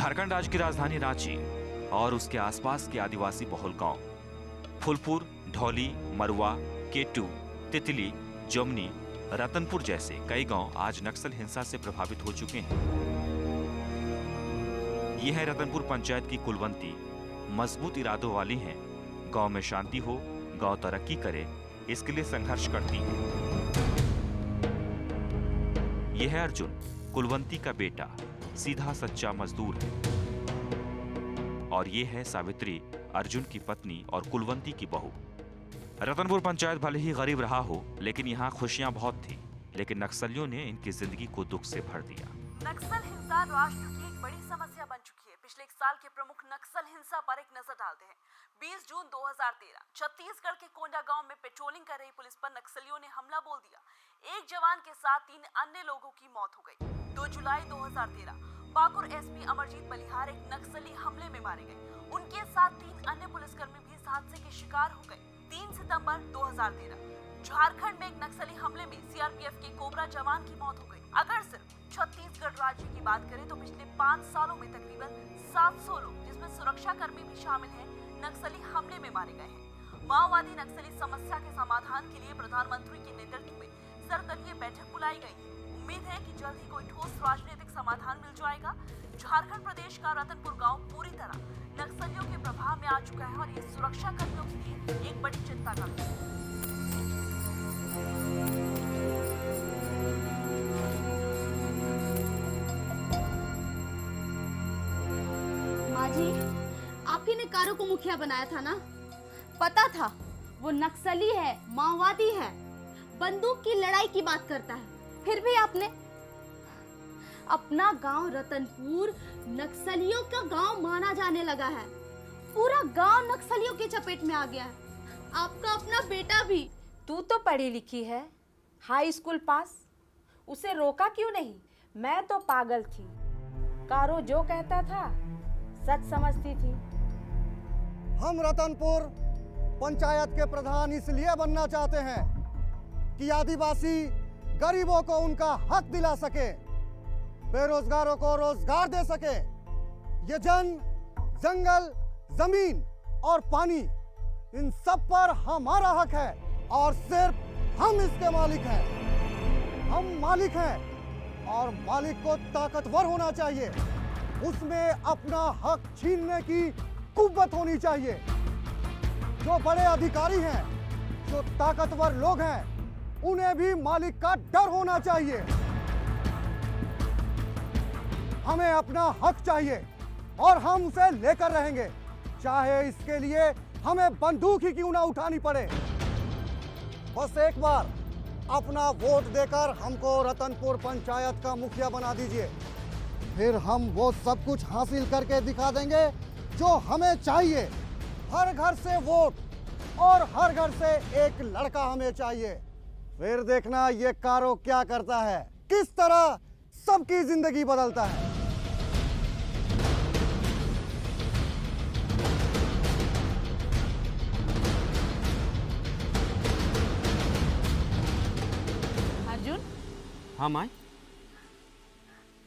झारखंड राज्य की राजधानी रांची और उसके आसपास के आदिवासी बहुल गांव फूलपुर, ढौली, मरुआ, केटू, तितली, जमुनी, रतनपुर जैसे कई गांव आज नक्सल हिंसा से प्रभावित हो चुके हैं। यह है रतनपुर पंचायत की कुलवंती। मजबूत इरादों वाली हैं। गांव में शांति हो, गांव तरक्की करे, इसके लिए संघर्ष करती है। यह है अर्जुन, कुलवंती का बेटा, सीधा सच्चा मजदूर है। और ये है सावित्री, अर्जुन की पत्नी और कुलवंती की बहू। रतनपुर पंचायत भले ही गरीब रहा हो, लेकिन यहाँ खुशियां बहुत थी। लेकिन नक्सलियों ने इनकी जिंदगी को दुख से भर दिया। नक्सल हिंसा राष्ट्र की एक बड़ी समस्या बन चुकी है। पिछले एक साल के प्रमुख नक्सल हिंसा पर एक नजर डालते हैं। 20 जून 2013 छत्तीसगढ़ के कोंडा गांव में पेट्रोलिंग कर रही पुलिस पर नक्सलियों ने हमला बोल दिया। एक जवान के साथ 3 अन्य लोगों की मौत हो गई। 2 जुलाई 2013 पाकुर एसपी अमरजीत बलिहार एक नक्सली हमले में मारे गए। उनके साथ 3 अन्य पुलिसकर्मी भी इस हादसे के शिकार हो गए। 3 सितंबर 2013 झारखंड में एक नक्सली हमले में सीआरपीएफ के कोबरा जवान की मौत हो गई। अगर सिर्फ छत्तीसगढ़ राज्य की बात करें तो पिछले 5 सालों में तकरीबन 700 लोग, जिसमें सुरक्षा कर्मी भी शामिल हैं, नक्सली हमले में मारे गए हैं। माओवादी नक्सली समस्या के समाधान के लिए प्रधानमंत्री के नेतृत्व में सर्वदलीय बैठक बुलाई गई है। उम्मीद है कि जल्द ही कोई ठोस राजनीतिक समाधान मिल जाएगा। झारखंड प्रदेश का रतनपुर गांव पूरी तरह नक्सलियों के प्रभाव में आ चुका है और ये सुरक्षा कर्मियों के लिए एक बड़ी चिंता का विषय है। माँ जी, आप ही ने कारो को मुखिया बनाया था ना? पता था वो नक्सली है, माओवादी है, बंदूक की लड़ाई की बात करता है। फिर भी आपने अपना गांव रतनपुर नक्सलियों का गांव माना जाने लगा है। पूरा गांव नक्सलियों के चपेट में आ गया है। आपका अपना बेटा भी। तू तो पढ़ी लिखी है, हाई स्कूल पास, उसे रोका क्यों नहीं? मैं तो पागल थी। कारो जो कहता था सच समझती थी। हम रतनपुर पंचायत के प्रधान इसलिए बनना चाहते हैं कि आदिवासी गरीबों को उनका हक दिला सके, बेरोजगारों को रोजगार दे सके। ये जंगल, जमीन और पानी, इन सब पर हमारा हक है और सिर्फ हम इसके मालिक हैं। हम मालिक हैं और मालिक को ताकतवर होना चाहिए। उसमें अपना हक छीनने की कुव्वत होनी चाहिए। जो बड़े अधिकारी हैं, जो ताकतवर लोग हैं, उन्हें भी मालिक का डर होना चाहिए। हमें अपना हक चाहिए और हम उसे लेकर रहेंगे, चाहे इसके लिए हमें बंदूक ही क्यों ना उठानी पड़े। बस एक बार अपना वोट देकर हमको रतनपुर पंचायत का मुखिया बना दीजिए, फिर हम वो सब कुछ हासिल करके दिखा देंगे जो हमें चाहिए। हर घर से वोट और हर घर से एक लड़का हमें चाहिए। फिर देखना ये कारो क्या करता है, किस तरह सबकी जिंदगी बदलता है। अर्जुन, हाँ माँ।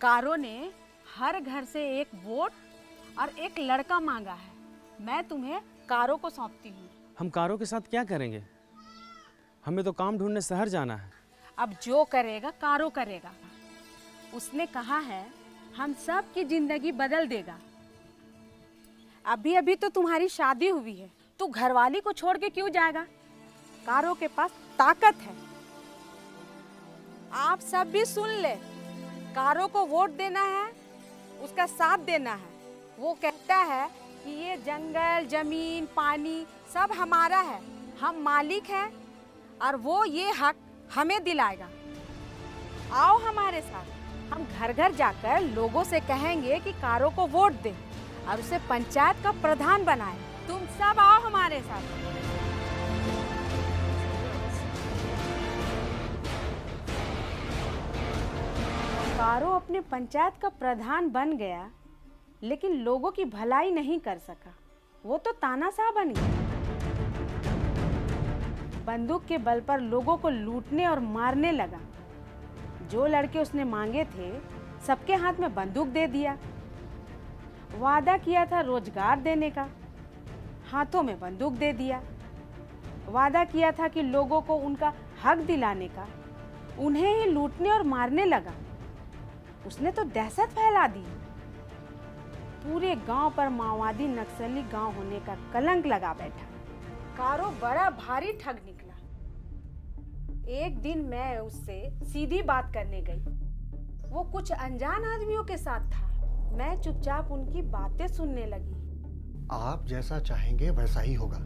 कारो ने हर घर से एक वोट और एक लड़का मांगा है। मैं तुम्हें कारो को सौंपती हूँ। हम कारो के साथ क्या करेंगे? हमें तो काम ढूंढने शहर जाना है। अब जो करेगा कारो करेगा। उसने कहा है हम सब की जिंदगी बदल देगा। अभी अभी तो तुम्हारी शादी हुई है, तू घरवाली को छोड़ के क्यों जाएगा? कारो के पास ताकत है। आप सब भी सुन ले, कारो को वोट देना है, उसका साथ देना है। वो कहता है कि ये जंगल, जमीन, पानी सब हमारा है, हम मालिक हैं और वो ये हक हमें दिलाएगा। आओ हमारे साथ, हम घर घर जाकर लोगों से कहेंगे कि कारो को वोट दें और उसे पंचायत का प्रधान बनाएं। तुम सब आओ हमारे साथ। कारो अपने पंचायत का प्रधान बन गया, लेकिन लोगों की भलाई नहीं कर सका। वो तो तानाशाह बन गया। बंदूक के बल पर लोगों को लूटने और मारने लगा। जो लड़के उसने मांगे थे, सबके हाथ में बंदूक दे दिया। वादा किया था रोजगार देने का, हाथों में बंदूक दे दिया। वादा किया था कि लोगों को उनका हक दिलाने का, उन्हें ही लूटने और मारने लगा। उसने तो दहशत फैला दी। पूरे गांव पर माओवादी नक्सली गांव होने का कलंक लगा बैठा। कारो बड़ा भारी ठग निकला। एक दिन मैं उससे सीधी बात करने गई। वो कुछ अनजान आदमियों के साथ था। मैं चुपचाप उनकी बातें सुनने लगी। आप जैसा चाहेंगे वैसा ही होगा।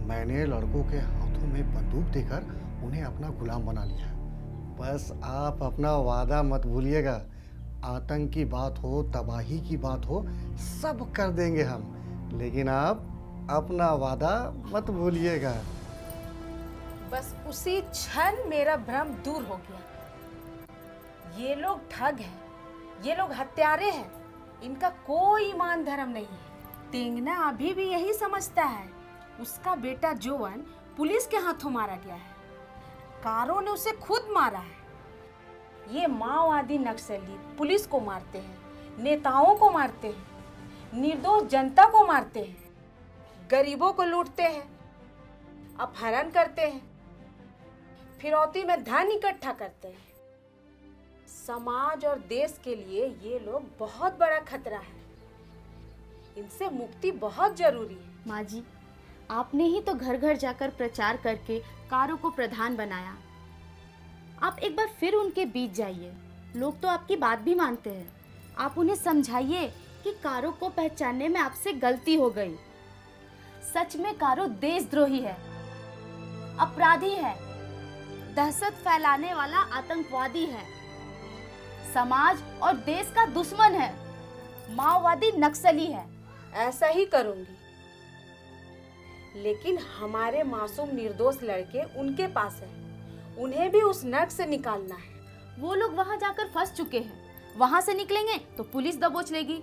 मैंने लड़कों के हाथों में बंदूक देकर उन्हें अपना गुलाम बना लिया। बस आप अपना वादा मत भूलिएगा। आतंक की बात हो, तबाही की बात हो, सब कर देंगे हम, लेकिन आप अपना वादा मत भूलिएगा। बस उसी क्षण मेरा भ्रम दूर हो गया। ये लोग ठग हैं, ये लोग हत्यारे हैं, इनका कोई ईमान धर्म नहीं है। तेंगना अभी भी यही समझता है उसका बेटा जोवन पुलिस के हाथों मारा गया है। कारो ने उसे खुद मारा है। ये माओवादी नक्सली पुलिस को मारते हैं, नेताओं को मारते हैं, निर्दोष जनता को मारते हैं, गरीबों को लूटते हैं, अपहरण करते हैं, फिरौती में धन इकट्ठा करते हैं। समाज और देश के लिए ये लोग बहुत बड़ा खतरा है। इनसे मुक्ति बहुत जरूरी है। माँ जी, आपने ही तो घर घर जाकर प्रचार करके कारो को प्रधान बनाया। आप एक बार फिर उनके बीच जाइए। लोग तो आपकी बात भी मानते हैं। आप उन्हें समझाइए कि कारो को पहचानने में आपसे गलती हो गई। सच में कारो देशद्रोही है, अपराधी है, दहशत फैलाने वाला आतंकवादी है, समाज और देश का दुश्मन है, माओवादी नक्सली है। ऐसा ही करूंगी, लेकिन हमारे मासूम निर्दोष लड़के उनके पास हैं। उन्हें भी उस नर्क से निकालना है। वो लोग वहां जाकर फंस चुके हैं। वहां से निकलेंगे तो पुलिस दबोच लेगी।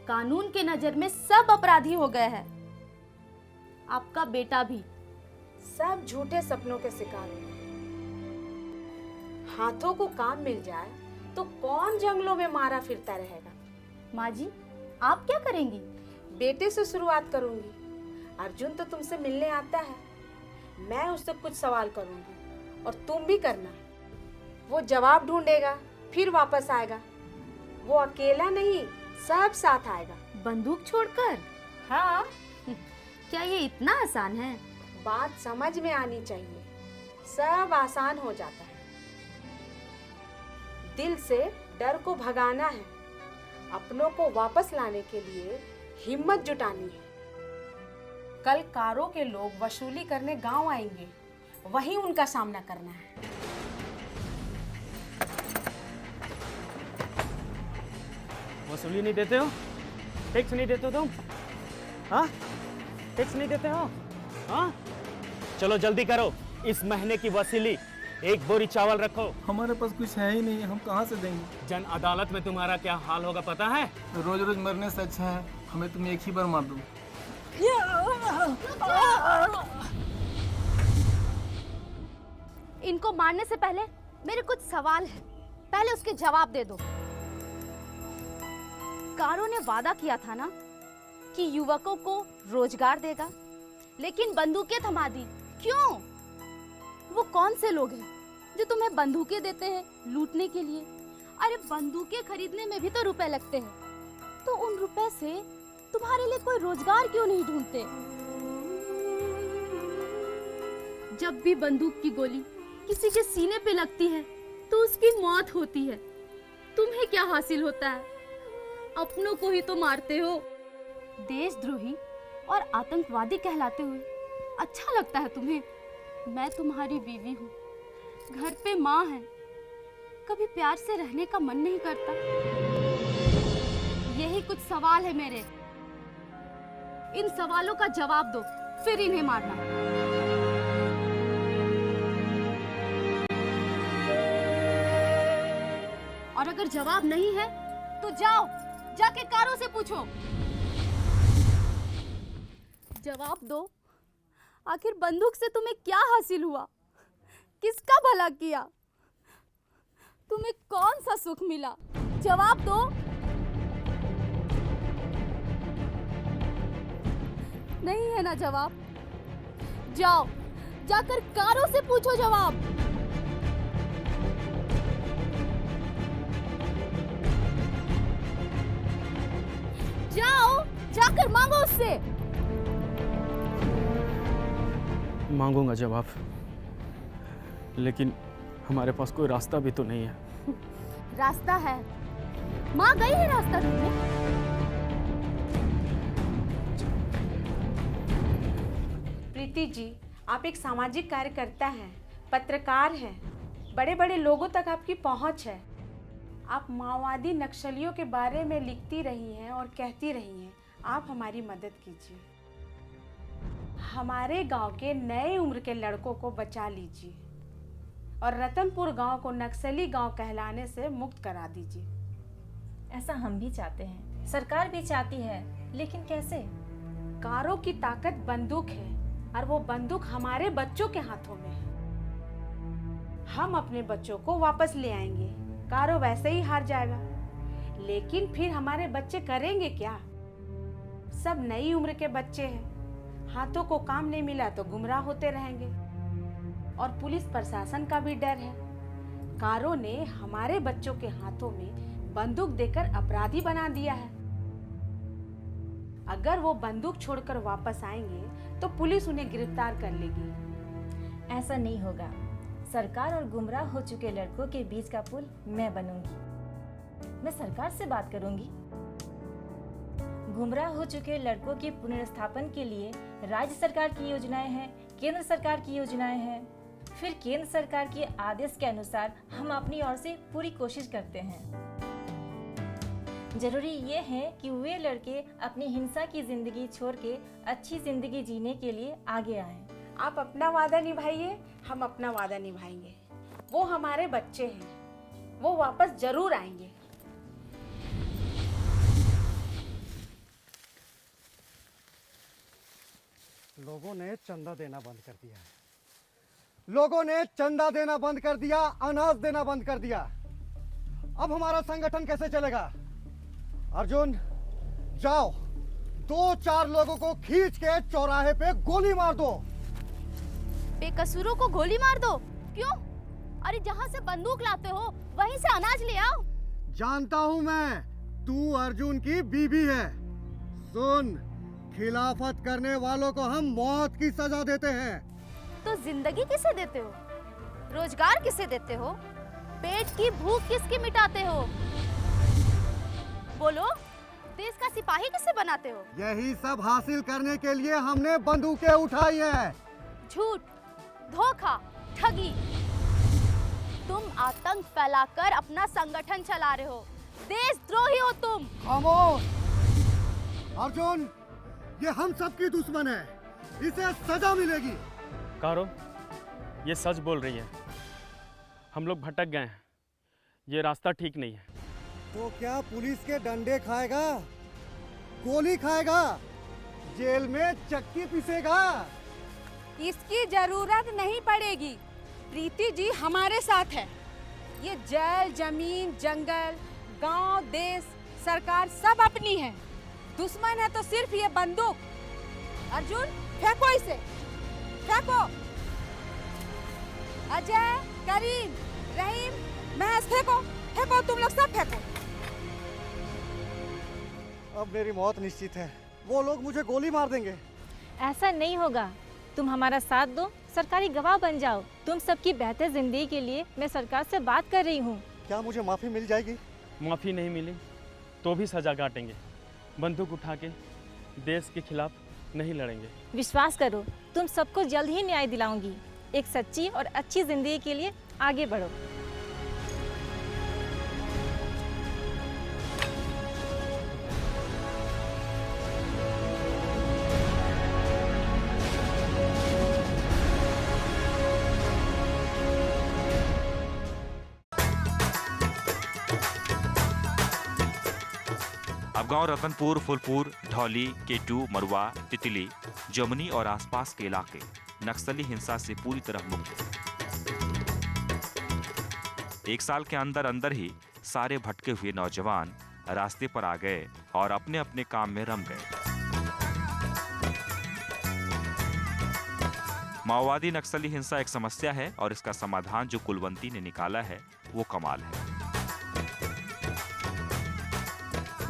कानून के नजर में सब अपराधी हो गए हैं। आपका बेटा भी। सब झूठे सपनों के शिकार हुए। हाथों को काम मिल जाए तो कौन जंगलों में मारा फिरता रहेगा। माँ जी, आप क्या करेंगी? बेटे से शुरुआत करूंगी। अर्जुन तो तुमसे मिलने आता है। मैं उससे कुछ सवाल करूंगी और तुम भी करना। वो जवाब ढूंढेगा, फिर वापस आएगा। वो अकेला नहीं, सब साथ आएगा। बंदूक छोड़कर? हाँ। क्या ये इतना आसान है? बात समझ में आनी चाहिए। सब आसान हो जाता है। दिल से डर को भगाना है। अपनों को वापस लाने के लिए हिम्मत जुटानी है। कल कारो के लोग वसूली करने गांव आएंगे, वहीं उनका सामना करना है। वसूली नहीं देते हो? टैक्स नहीं देते हो तुम? हाँ, टैक्स नहीं देते हो? हाँ, चलो जल्दी करो। इस महीने की वसूली। एक बोरी चावल रखो। हमारे पास कुछ है ही नहीं, हम कहाँ से देंगे? जन अदालत में तुम्हारा क्या हाल होगा पता है? रोज रोज मरने से अच्छा है हमें तुम एक ही बार मार दो। इनको मारने से पहले मेरे कुछ सवाल हैं। पहले उसके जवाब दे दो। कारो ने वादा किया था ना कि युवकों को रोजगार देगा, लेकिन बंदूकें थमा दी। क्यों? वो कौन से लोग हैं जो तुम्हें बंदूकें देते हैं लूटने के लिए? अरे बंदूकें खरीदने में भी तो रुपए लगते हैं। तो उन रुपए से तुम्हारे लिए कोई रोजगार क्यों नहीं ढूंढते? जब भी बंदूक की गोली किसी के सीने पे लगती है तो उसकी मौत होती है। तुम्हें क्या हासिल होता है? अपनों को ही तो मारते हो। देशद्रोही और आतंकवादी कहलाते हुए अच्छा लगता है तुम्हें? मैं तुम्हारी बीवी हूँ, घर पे माँ है। कभी प्यार से रहने का मन नहीं करता? यही कुछ सवाल है मेरे। इन सवालों का जवाब दो, फिर इन्हें मारना। और अगर जवाब नहीं है तो जाओ, जाके कारो से पूछो। जवाब दो। आखिर बंदूक से तुम्हें क्या हासिल हुआ? किसका भला किया? तुम्हें कौन सा सुख मिला? जवाब दो। नहीं है ना जवाब? जाओ, जाकर कारों से पूछो जवाब। जाओ, जाकर मांगो उससे। मांगूंगा जवाब, लेकिन हमारे पास कोई रास्ता भी तो नहीं है। रास्ता है, माँ गई है रास्ता ढूंढने। प्रीति जी, आप एक सामाजिक कार्यकर्ता हैं, पत्रकार हैं, बड़े बड़े लोगों तक आपकी पहुंच है। आप माओवादी नक्सलियों के बारे में लिखती रही हैं और कहती रही हैं। आप हमारी मदद कीजिए, हमारे गांव के नए उम्र के लड़कों को बचा लीजिए और रतनपुर गांव को नक्सली गांव कहलाने से मुक्त करा दीजिए। ऐसा हम भी चाहते हैं, सरकार भी चाहती है, लेकिन कैसे? कारों की ताकत बंदूक है और वो बंदूक हमारे बच्चों के हाथों में है। हम अपने बच्चों को वापस ले आएंगे, कारो वैसे ही हार जाएगा, लेकिन फिर हमारे बच्चे करेंगे क्या? सब नई उम्र के बच्चे हैं, हाथों को काम नहीं मिला तो गुमराह होते रहेंगे और पुलिस प्रशासन का भी डर है। कारो ने हमारे बच्चों के हाथों में बंदूक देकर अपराधी बना दिया है। अगर वो बंदूक छोड़कर वापस आएंगे तो पुलिस उन्हें गिरफ्तार कर लेगी। ऐसा नहीं होगा। सरकार और गुमराह हो चुके लड़कों के बीच का पुल मैं बनूंगी। मैं सरकार से बात करूंगी। गुमराह हो चुके लड़कों के पुनर्स्थापन के लिए राज्य सरकार की योजनाएं हैं, केंद्र सरकार की योजनाएं हैं। फिर केंद्र सरकार के आदेश के अनुसार हम अपनी ओर से पूरी कोशिश करते हैं। जरूरी ये है कि वे लड़के अपनी हिंसा की जिंदगी छोड़ के अच्छी जिंदगी जीने के लिए आगे आएं। आप अपना वादा निभाइए, हम अपना वादा निभाएंगे। वो हमारे बच्चे हैं, वो वापस जरूर आएंगे। लोगों ने चंदा देना बंद कर दिया है। लोगों ने चंदा देना बंद कर दिया, अनाज देना बंद कर दिया। अब हमारा संगठन कैसे चलेगा? अर्जुन, जाओ 2-4 लोगों को खींच के चौराहे पे गोली मार दो। बेकसूरों को गोली मार दो? क्यों? अरे जहाँ से बंदूक लाते हो वहीं से अनाज ले आओ। जानता हूं मैं, तू अर्जुन की बीबी है। सुन, खिलाफत करने वालों को हम मौत की सजा देते हैं। तो जिंदगी किसे देते हो? रोजगार किसे देते हो? पेट की भूख किसकी मिटाते हो? बोलो, देश का सिपाही किसे बनाते हो? यही सब हासिल करने के लिए हमने बंदूकें उठाई हैं। झूठ, धोखा, ठगी। तुम आतंक फैलाकर अपना संगठन चला रहे हो। देशद्रोही हो तुम। खामोश! अर्जुन, ये हम सबकी दुश्मन है, इसे सजा मिलेगी। कारो, ये सच बोल रही है। हम लोग भटक गए हैं, ये रास्ता ठीक नहीं है। तो क्या पुलिस के डंडे खाएगा, गोली खाएगा, जेल में चक्की पीसेगा? इसकी जरूरत नहीं पड़ेगी। प्रीति जी हमारे साथ है। ये जल, जमीन, जंगल, गांव, देश, सरकार सब अपनी है। दुश्मन है तो सिर्फ ये बंदूक। अर्जुन, फेंको इसे, फेंको। अजय, करीम, रहीम, महज फेंको, फेंको, तुम लोग सब फेंको। अब मेरी मौत निश्चित है। वो लोग मुझे गोली मार देंगे। ऐसा नहीं होगा। तुम हमारा साथ दो, सरकारी गवाह बन जाओ। तुम सबकी बेहतर जिंदगी के लिए मैं सरकार से बात कर रही हूँ। क्या मुझे माफी मिल जाएगी? माफ़ी नहीं मिली तो भी सजा काटेंगे। बंदूक उठा के देश के खिलाफ नहीं लड़ेंगे। विश्वास करो, तुम सबको जल्द ही न्याय दिलाऊंगी। एक सच्ची और अच्छी जिंदगी के लिए आगे बढ़ो। अब गांव रतनपुर, फुलपुर, ढौली, केटू, मरुआ, तितली, जमुनी और आसपास के इलाके नक्सली हिंसा से पूरी तरह मुक्त हैं। 1 साल के अंदर अंदर ही सारे भटके हुए नौजवान रास्ते पर आ गए और अपने अपने काम में रम गए। माओवादी नक्सली हिंसा एक समस्या है और इसका समाधान जो कुलवंती ने निकाला है वो कमाल है।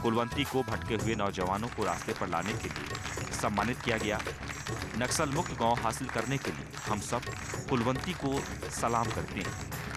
कुलवंती को भटके हुए नौजवानों को रास्ते पर लाने के लिए सम्मानित किया गया। नक्सल मुक्त गांव हासिल करने के लिए हम सब कुलवंती को सलाम करते हैं।